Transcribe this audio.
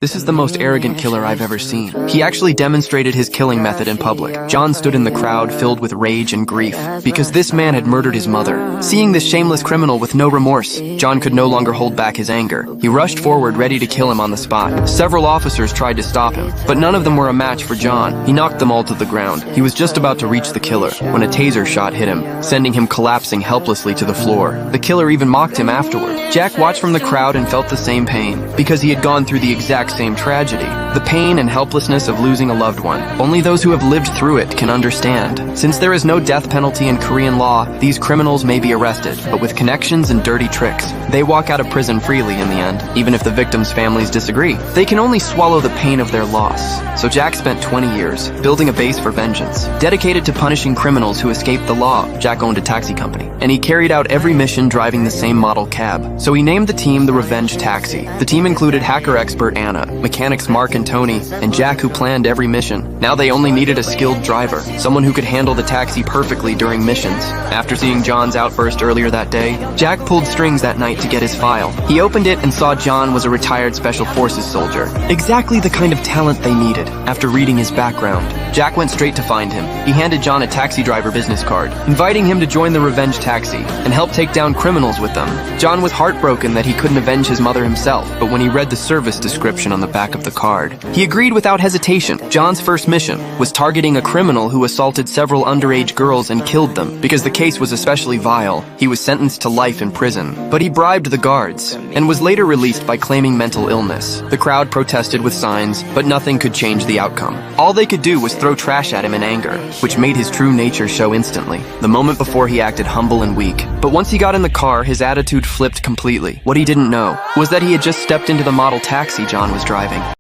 This is the most arrogant killer I've ever seen. He actually demonstrated his killing method in public. John stood in the crowd filled with rage and grief because this man had murdered his mother. Seeing this shameless criminal with no remorse, John could no longer hold back his anger. He rushed forward ready to kill him on the spot. Several officers tried to stop him, but none of them were a match for John. He knocked them all to the ground. He was just about to reach the killer when a taser shot hit him, sending him collapsing helplessly to the floor. The killer even mocked him afterward. Jack watched from the crowd and felt the same pain because he had gone through the exact same tragedy. The pain and helplessness of losing a loved one. Only those who have lived through it can understand. Since there is no death penalty in Korean law, these criminals may be arrested, but with connections and dirty tricks, they walk out of prison freely in the end, even if the victims' families disagree. They can only swallow the pain of their loss. So Jack spent 20 years building a base for vengeance. Dedicated to punishing criminals who escaped the law, Jack owned a taxi company, and he carried out every mission driving the same model cab. So he named the team the Revenge Taxi. The team included hacker expert Anna, mechanics Mark and Tony, and Jack who planned every mission. Now they only needed a skilled driver, someone who could handle the taxi perfectly during missions. After seeing John's outburst earlier that day, Jack pulled strings that night to get his file. He opened it and saw John was a retired Special Forces soldier. Exactly the kind of talent they needed. After reading his background, Jack went straight to find him. He handed John a taxi driver business card, inviting him to join the Revenge Taxi and help take down criminals with them. John was heartbroken that he couldn't avenge his mother himself, but when he read the service description on the back of the card, he agreed without hesitation. John's first mission was targeting a criminal who assaulted several underage girls and killed them. Because the case was especially vile, he was sentenced to life in prison. But he bribed the guards and was later released by claiming mental illness. The crowd protested with signs, but nothing could change the outcome. All they could do was throw trash at him in anger, which made his true nature show instantly. The moment before he acted humble and weak, but once he got in the car, his attitude flipped completely. What he didn't know was that he had just stepped into the model taxi John was driving.